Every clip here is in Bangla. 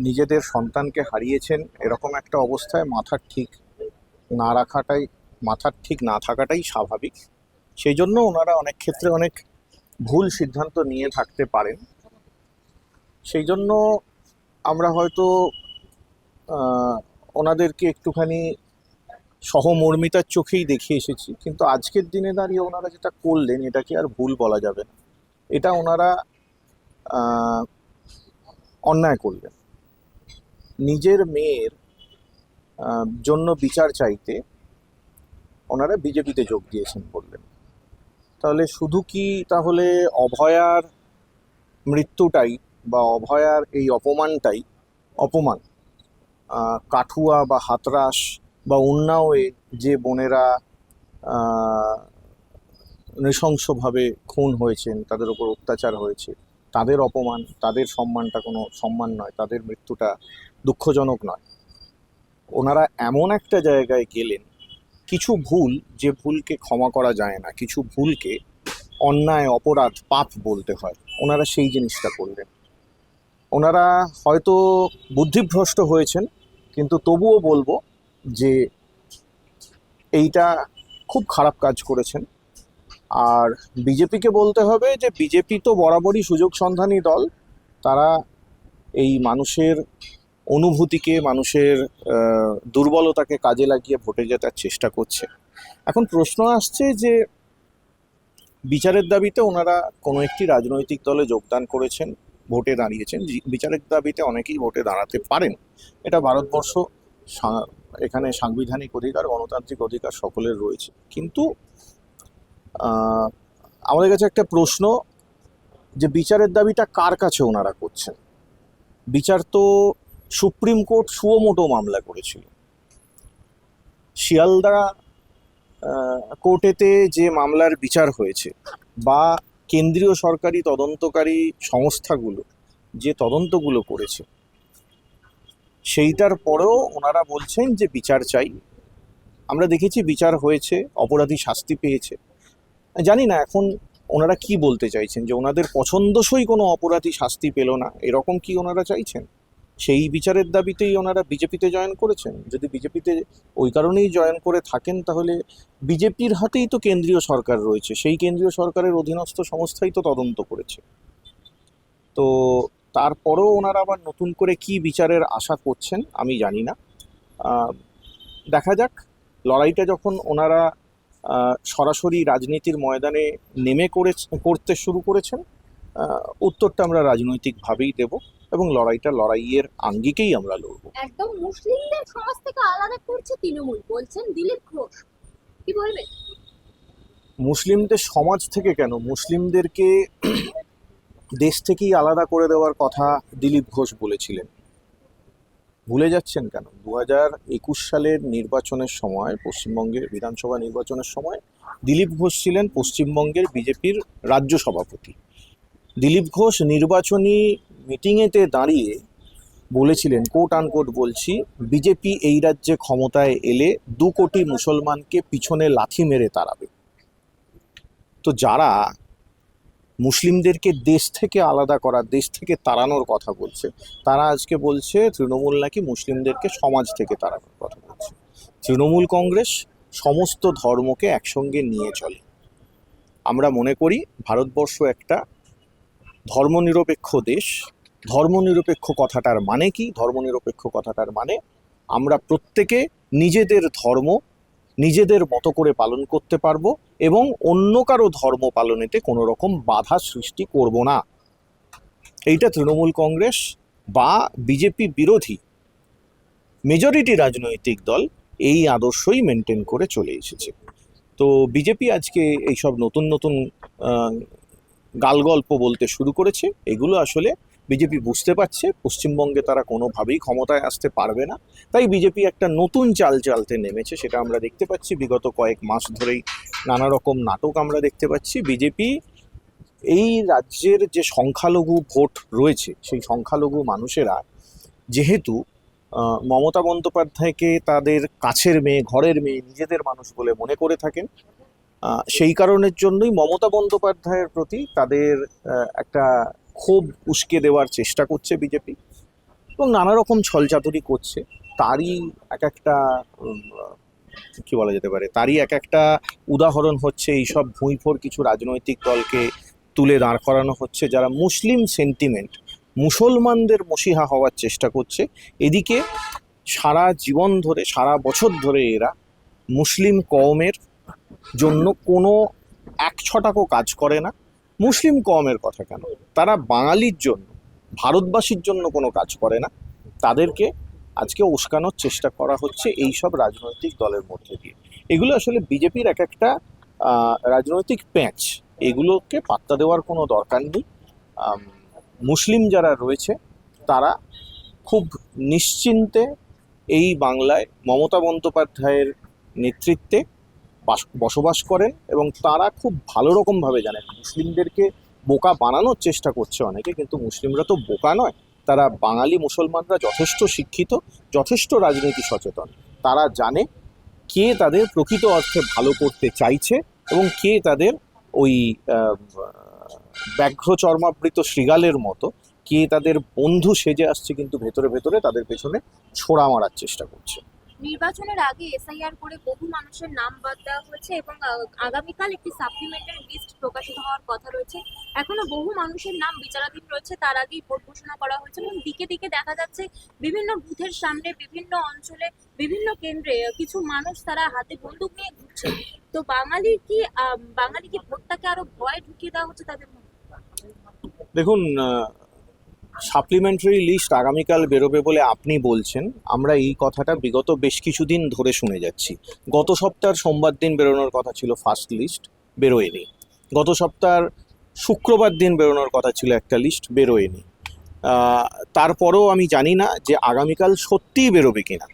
নিজেদের সন্তানকে হারিয়েছেন, এরকম একটা অবস্থায় মাথার ঠিক না থাকাটাই স্বাভাবিক। সেই জন্য ওনারা অনেক ক্ষেত্রে অনেক ভুল সিদ্ধান্ত নিয়ে থাকতে পারেন। সেই জন্য আমরা হয়তো আহ, ওনাদেরকে একটুখানি সহমর্মিতার চোখেই দেখে এসেছি, কিন্তু আজকের দিনে দাঁড়িয়ে ওনারা যেটা করলেন এটাকে আর ভুল বলা যাবে না। এটা ওনারা আহ, অন্যায় করলেন। নিজের মেয়ের জন্য বিচার চাইতে ওনারা বিজেপিতে যোগ দিয়েছেন বললেন। তাহলে শুধু কি তাহলে অভয়ার মৃত্যুটাই বা অভয়ার এই অপমানটাই অপমান? কাঠুয়া বা হাতরাস বা উন্নাওয়ে যে বোনেরা আহ, নৃশংসভাবে খুন হয়েছেন, তাদের উপর অত্যাচার হয়েছে, তাদের অপমান, তাদের সম্মানটা কোনো সম্মান নয়, তাদের মৃত্যুটা দুঃখজনক নয়? ওনারা এমন একটা জায়গায় গেলেন, কিছু ভুল, যে ভুলকে ক্ষমা করা যায় না, কিছু ভুলকে অন্যায়, অপরাধ, পাপ বলতে হয়, ওনারা সেই জিনিসটা করলেন। ওনারা হয়তো বুদ্ধিভ্রষ্ট হয়েছেন, কিন্তু তবুও বলবো যে এইটা খুব খারাপ কাজ করেছেন। আর বিজেপিকে বলতে হবে যে বিজেপি তো বরাবরই সুযোগ সন্ধানী দল। তারা এই মানুষের অনুভূতিকে, মানুষের দুর্বলতাকে কাজে লাগিয়ে ভোটে জেতার চেষ্টা করছে। এখন প্রশ্ন আসছে যে বিচারের দাবিতে ওনারা কোনো একটি রাজনৈতিক দলে যোগদান করেছেন, ভোটে দাঁড়িয়েছেন। বিচারের দাবিতে অনেকেই ভোটে দাঁড়াতে পারেন, এটা ভারতবর্ষ, এখানে সাংবিধানিক অধিকার, গণতান্ত্রিক অধিকার সকলের রয়েছে। কিন্তু আহ, আমাদের কাছে একটা প্রশ্ন, যে বিচারের দাবিটা কার কাছে ওনারা করছেন? বিচার তো সুপ্রিম কোর্ট সুমোটো মামলা করেছিল। শিয়ালদা কোর্টেতে যে মামলার বিচার হয়েছে, বা কেন্দ্রীয় সরকারি তদন্তকারী সংস্থাগুলো যে তদন্তগুলো করেছে, সেইটার পরেও ওনারা বলছেন যে বিচার চাই। আমরা দেখেছি বিচার হয়েছে, অপরাধী শাস্তি পেয়েছে। জানি না এখন ওনারা কি বলতে চাইছেন, যে ওনাদের পছন্দসই কোনো অপরাধী শাস্তি পেল না, এরকম কি ওনারা চাইছেন? সেই বিচারের দাবিতেই ওনারা বিজেপিতে জয়েন করেছেন। যদি বিজেপিতে ওই কারণেই জয়েন করে থাকেন, তাহলে বিজেপির হাতেই তো কেন্দ্রীয় সরকার রয়েছে, সেই কেন্দ্রীয় সরকারের অধীনস্থ সংস্থাই তো তদন্ত করেছে। তো তারপরেও ওনারা আবার নতুন করে কি বিচারের আশা করছেন আমি জানি না। আহ, দেখা যাক। লড়াইটা যখন ওনারা সরাসরি রাজনীতির ময়দানে নেমে করতে শুরু করেছেন, উত্তরটা আমরা রাজনৈতিকভাবেই দেব, এবং লড়াইয়ের আঙ্গিকেই আমরা লড়ব। একদম মুসলিমদের সমাজ থেকে আলাদা করছে তৃণমূল, বলছেন দিলীপ ঘোষ। কি বলবেন? মুসলিমদের সমাজ থেকে কেন, মুসলিমদেরকে দেশ থেকেই আলাদা করে দেওয়ার কথা দিলীপ ঘোষ বলেছিলেন। ভুলে যাচ্ছেন কেন? 2021 সালের নির্বাচনের সময়, পশ্চিমবঙ্গের বিধানসভা নির্বাচনের সময় দিলীপ ঘোষ ছিলেন পশ্চিমবঙ্গের বিজেপির রাজ্য সভাপতি। দিলীপ ঘোষ নির্বাচনী মিটিংয়েতে দাঁড়িয়ে বলেছিলেন, কোট আনকোট বলছি, বিজেপি এই রাজ্যে ক্ষমতায় এলে 2 কোটি মুসলমানকে পিছনে লাথি মেরে তাড়াবে। তো যারা মুসলিমদেরকে দেশ থেকে আলাদা করা, দেশ থেকে তাড়ানোর কথা বলছে, তারা আজকে বলছে তৃণমূল নাকি মুসলিমদেরকে সমাজ থেকে তাড়ানোর কথা বলছে। তৃণমূল কংগ্রেস সমস্ত ধর্মকে একসঙ্গে নিয়ে চলে। আমরা মনে করি ভারতবর্ষ একটা ধর্মনিরপেক্ষ দেশ। ধর্মনিরপেক্ষ কথাটার মানে কি? ধর্মনিরপেক্ষ কথাটার মানে আমরা প্রত্যেকে নিজেদের ধর্ম নিজেদের মতো করে পালন করতে পারবো, এবং অন্য কারো ধর্ম পালনেতে কোনো রকম বাধা সৃষ্টি করব না। এইটা তৃণমূল কংগ্রেস বা বিজেপি বিরোধী মেজরিটি রাজনৈতিক দল এই আদর্শই মেনটেন করে চলে এসেছে। তো বিজেপি আজকে এইসব নতুন নতুন গালগল্প বলতে শুরু করেছে। এগুলো আসলে বিজেপি বুঝতে পারছে পশ্চিমবঙ্গে তারা কোনোভাবেই ক্ষমতায় আসতে পারবে না। তাই বিজেপি একটা নতুন চাল চালতে নেমেছে, সেটা আমরা দেখতে পাচ্ছি। বিগত কয়েক মাস ধরেই নানা রকম নাটক আমরা দেখতে পাচ্ছি। বিজেপি এই রাজ্যের যে সংখ্যালঘু ভোট রয়েছে, সেই সংখ্যালঘু মানুষেরা যেহেতু মমতা বন্দ্যোপাধ্যায়কে তাদের কাছের মেয়ে, ঘরের মেয়ে, নিজেদের মানুষ বলে মনে করে থাকেন, সেই কারণের জন্যই মমতা বন্দ্যোপাধ্যায়ের প্রতি তাদের একটা ক্ষোভ উস্কে দেওয়ার চেষ্টা করছে বিজেপি। এবং নানা রকম ছলচাতুরি করছে। তারই এক একটা কি বলা যেতে পারে, তারই এক একটা উদাহরণ হচ্ছে এইসব ভুঁইফোড় কিছু রাজনৈতিক দলকে তুলে দাঁড় করানো হচ্ছে, যারা মুসলিম সেন্টিমেন্ট, মুসলমানদের মসিহা হওয়ার চেষ্টা করছে। এদিকে সারা জীবন ধরে, সারা বছর ধরে এরা মুসলিম কওমের জন্য কোনো এক ছটাকও কাজ করে না। মুসলিম কওমের কথা কেন, তারা বাঙালির জন্য, ভারতবাসীর জন্য কোনো কাজ করে না। তাদেরকে আজকে উস্কানোর চেষ্টা করা হচ্ছে এই সব রাজনৈতিক দলের মধ্যে দিয়ে। এগুলো আসলে বিজেপির এক একটা রাজনৈতিক প্যাঁচ। এগুলোকে পাত্তা দেওয়ার কোনো দরকার নেই। মুসলিম যারা রয়েছে তারা খুব নিশ্চিন্তে এই বাংলায় মমতা বন্দ্যোপাধ্যায়ের নেতৃত্বে বসবাস করেন, এবং তারা খুব ভালো রকমভাবে জানেন মুসলিমদেরকে বোকা বানানোর চেষ্টা করছে অনেকে, কিন্তু মুসলিমরা তো বোকা নয়। তারা, বাঙালি মুসলমানরা যথেষ্ট শিক্ষিত, যথেষ্ট রাজনীতি সচেতন। তারা জানে কে তাদের প্রকৃত অর্থে ভালো করতে চাইছে এবং কে তাদের ওই ব্যাঘ্র চর্মাবৃত শৃগালের মতো, কে তাদের বন্ধু সেজে আসছে কিন্তু ভেতরে ভেতরে তাদের পেছনে ছোড়া মারার চেষ্টা করছে। নির্বাচনের আগে এসআইআর করে বহু মানুষের নাম বাদ দেওয়া হয়েছে এবং আগামীকাল একটি সাপ্লিমেন্টারি লিস্ট প্রকাশিত হওয়ার কথা রয়েছে। এখনো বহু মানুষের নাম বিচারাধীন রয়েছে, তার আগেই ভোট ঘোষণা করা হয়েছে এবং দিকে দিকে দেখা যাচ্ছে বিভিন্ন বুথের সামনে, বিভিন্ন অঞ্চলে, বিভিন্ন কেন্দ্রে কিছু মানুষ তারা হাতে বন্দুক নিয়ে ঘুরছে। তো বাঙালি কি ভোটটাকে আরো ভয় ঢুকিয়ে দেওয়া হচ্ছে তাদের মধ্যে? দেখুন, সাপ্লিমেন্টারি লিস্ট আগামীকাল বেরোবে বলে আপনি বলছেন, আমরা এই কথাটা বিগত বেশ কিছুদিন ধরে শুনে যাচ্ছি। গত সপ্তাহের সোমবার দিন বেরোনোর কথা ছিল ফার্স্ট লিস্ট, বেরোয়নি। গত সপ্তাহের শুক্রবার দিন বেরোনোর কথা ছিল একটা লিস্ট, বেরোয়নি। তারপরেও আমি জানি না যে আগামীকাল সত্যিই বেরোবে কিনা।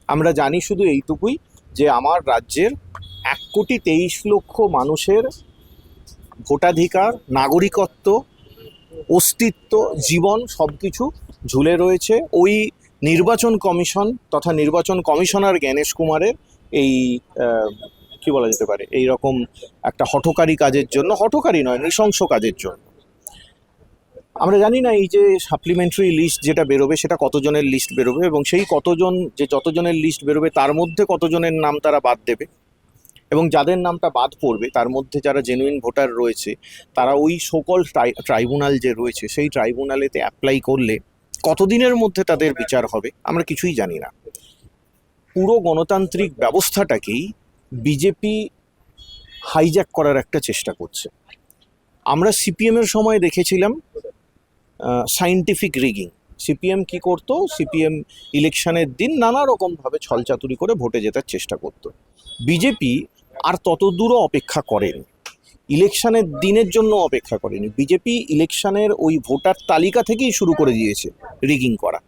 আমরা জানি শুধু এইটুকুই যে আমার রাজ্যের 1,23,00,000 মানুষের ভোটাধিকার, নাগরিকত্ব, অস্তিত্ব, জীবন সবকিছু ঝুলে রয়েছে ওই নির্বাচন কমিশন তথা নির্বাচন কমিশনার জ্ঞানেশ কুমারের এই কি বলা যেতে পারে, এই রকম একটা হঠকারী কাজের জন্য। হঠকারী নয়, নৃশংস কাজের জন্য। আমরা জানি না এই যে সাপ্লিমেন্টারি লিস্ট যেটা বেরোবে সেটা কতজনের লিস্ট বেরোবে, এবং সেই কতজন, যে যতজনের লিস্ট বেরোবে তার মধ্যে কতজনের নাম তারা বাদ দেবে, এবং যাদের নামটা বাদ পড়বে তার মধ্যে যারা জেনুইন ভোটার রয়েছে তারা ওই সকল ট্রাইব্যুনাল যে রয়েছে সেই ট্রাইব্যুনালেতে অ্যাপ্লাই করলে কতদিনের মধ্যে তাদের বিচার হবে আমরা কিছুই জানি না। পুরো গণতান্ত্রিক ব্যবস্থাটাকেই বিজেপি হাইজ্যাক করার একটা চেষ্টা করছে। আমরা সিপিএমের সময় দেখেছিলাম সায়েন্টিফিক রিগিং। সিপিএম কি করতো, সিপিএম ইলেকশনের দিন নানা রকমভাবে ছলচাতুরি করে ভোটে জেতার চেষ্টা করতো। বিজেপি আর তত দূরও অপেক্ষা করেনি, ইলেকশনের দিনের জন্য অপেক্ষা করেনি। বিজেপি ইলেকশনের ওই ভোটার তালিকা থেকেই শুরু করে দিয়েছে রিগিং করা।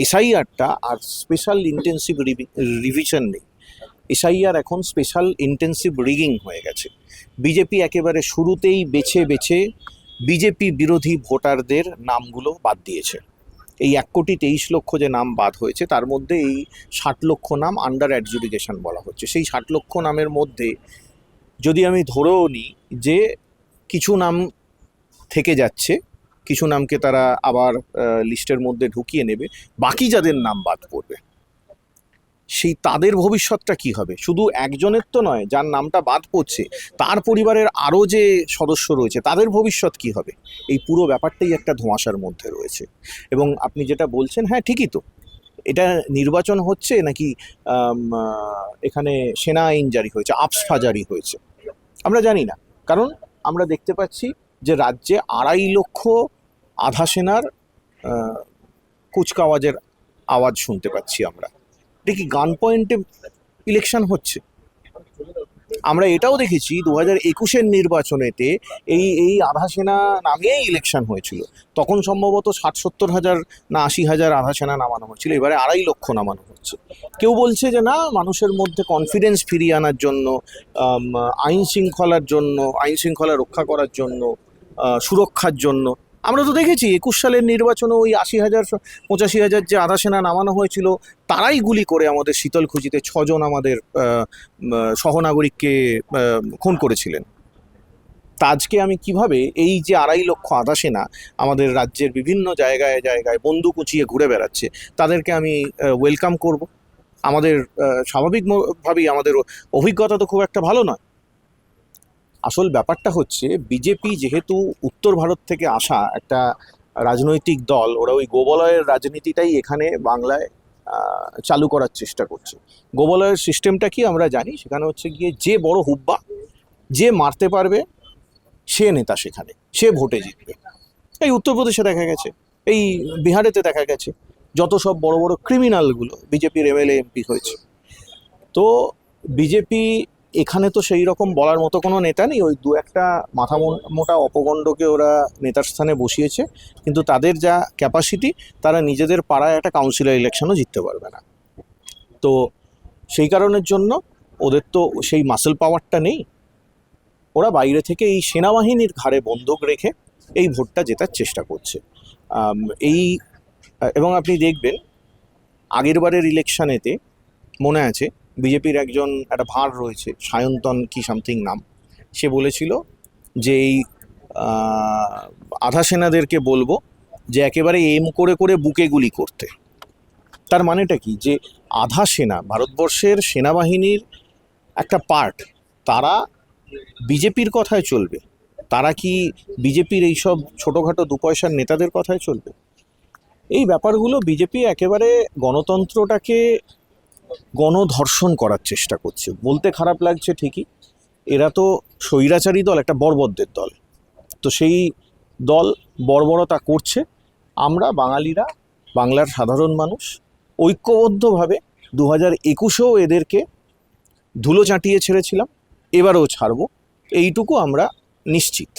এসআইআরটা আর স্পেশাল ইন্টেন্সিভ রিভিশন নেই, এসআইআর এখন স্পেশাল ইন্টেন্সিভ রিগিং হয়ে গেছে। বিজেপি একেবারে শুরুতেই বেছে বেছে বিজেপি বিরোধী ভোটারদের নামগুলো বাদ দিয়েছে। এই 1,23,00,000 যে নাম বাদ হয়েছে তার মধ্যে এই 60 লক্ষ নাম আন্ডার অ্যাডজুডিকেশন বলা হচ্ছে। সেই 60 লক্ষ নামের মধ্যে যদি আমি ধরেও নিই যে কিছু নাম থেকে যাচ্ছে, কিছু নামকে তারা আবার লিস্টের মধ্যে ঢুকিয়ে নেবে, বাকি যাদের নাম বাদ পড়বে সেই তাদের ভবিষ্যৎটা কি হবে? শুধু একজনের তো নয়, যার নামটা বাদ পড়ছে তার পরিবারের আরও যে সদস্য রয়েছে তাদের ভবিষ্যৎ কি হবে? এই পুরো ব্যাপারটাই একটা ধোঁয়াশার মধ্যে রয়েছে। এবং আপনি যেটা বলছেন, হ্যাঁ ঠিকই তো, এটা নির্বাচন হচ্ছে নাকি এখানে সেনা আইন জারি হয়েছে, আফস্পা জারি হয়েছে আমরা জানি না। কারণ আমরা দেখতে পাচ্ছি যে রাজ্যে 2.5 লক্ষ আধা সেনার কুচকাওয়াজের আওয়াজ শুনতে পাচ্ছি আমরা। দেখি গান পয়েন্টে ইলেকশন হচ্ছে। আমরা এটাও দেখেছি 2021-এর নির্বাচনেতে এই আধা সেনা নামিয়েই ইলেকশন হয়েছিল। তখন সম্ভবত 60-70 হাজার না 80 হাজার আধা সেনা নামানো হয়েছিল, এবারে 2.5 লক্ষ নামানো হচ্ছে। কেউ বলছে যে না, মানুষের মধ্যে কনফিডেন্স ফিরিয়ে আনার জন্য, আইন শৃঙ্খলা রক্ষা করার জন্য, সুরক্ষার জন্য। আমরা তো দেখেছি 21 সালের নির্বাচনে ওই 80,000 85,000 যে আধা সেনা নামানো হয়েছিল তারাই গুলি করে আমাদের শীতলকুচিতে 6 জন আমাদের সহনাগরিককে খুন করেছিলেন। তা আজকে আমি কিভাবে এই যে 2.5 লক্ষ আধা সেনা আমাদের রাজ্যের বিভিন্ন জায়গায় জায়গায় বন্দুক উঁচিয়ে ঘুরে বেড়াচ্ছে, তাদেরকে আমি ওয়েলকাম করব? আমাদের স্বাভাবিকভাবেই আমাদের অভিজ্ঞতা তো খুব একটা ভালো নয়। আসল ব্যাপারটা হচ্ছে বিজেপি যেহেতু উত্তর ভারত থেকে আসা একটা রাজনৈতিক দল, ওরা ওই গোবলয়ের রাজনীতিটাই এখানে বাংলায় চালু করার চেষ্টা করছে। গোবলয়ের সিস্টেমটা কি আমরা জানি, সেখানে হচ্ছে গিয়ে যে বড় হুব্বা, যে মারতে পারবে সে নেতা, সেখানে সে ভোটে জিতবে। এই উত্তরপ্রদেশে দেখা গেছে, এই বিহারেতে দেখা গেছে, যত সব বড় বড় ক্রিমিনালগুলো বিজেপির এমএলএ এমপি হয়েছে। তো বিজেপি এখানে তো সেই রকম বলার মতো কোনো নেতা নেই, ওই দু একটা মাথা মোটা অপগণ্ডকে ওরা নেতার স্থানে বসিয়েছে, কিন্তু তাদের যা ক্যাপাসিটি, তারা নিজেদের পাড়ায় একটা কাউন্সিলর ইলেকশনও জিততে পারবে না। তো সেই কারণের জন্য ওদের তো সেই মাসেল পাওয়ারটা নেই। ওরা বাইরে থেকে এই সেনাবাহিনীর ঘাড়ে বন্দুক রেখে এই ভোটটা জেতার চেষ্টা করছে। এই এবং আপনি দেখবেন আগের বারের ইলেকশনেতে মনে আছে, বিজেপির একজন একটা ভাঁড় রয়েছে, সায়ন্তন কি সামথিং নাম, সে বলেছিল যে এই আধা সেনাদেরকে বলবো যে একেবারে এম করে করে বুকে গুলি করতে। তার মানেটা কি, যে আধা সেনা ভারতবর্ষের সেনাবাহিনীর একটা পার্ট, তারা বিজেপির কথায় চলবে? তারা কি বিজেপির এইসব ছোটোখাটো দু পয়সার নেতাদের কথায় চলবে? এই ব্যাপারগুলো বিজেপি একেবারে গণতন্ত্রটাকে গণধর্ষণ করার চেষ্টা করছে। বলতে খারাপ লাগছে ঠিকই, এরা তো স্বৈরাচারী দল, একটা বর্বরদের দল। তো সেই দল বর্বরতা করছে। আমরা বাঙালিরা, বাংলার সাধারণ মানুষ ঐক্যবদ্ধভাবে 2021-এও এদেরকে ধুলো চাটিয়ে ছেড়েছিলাম, এবারেও ছাড়বো, এইটুকু আমরা নিশ্চিত।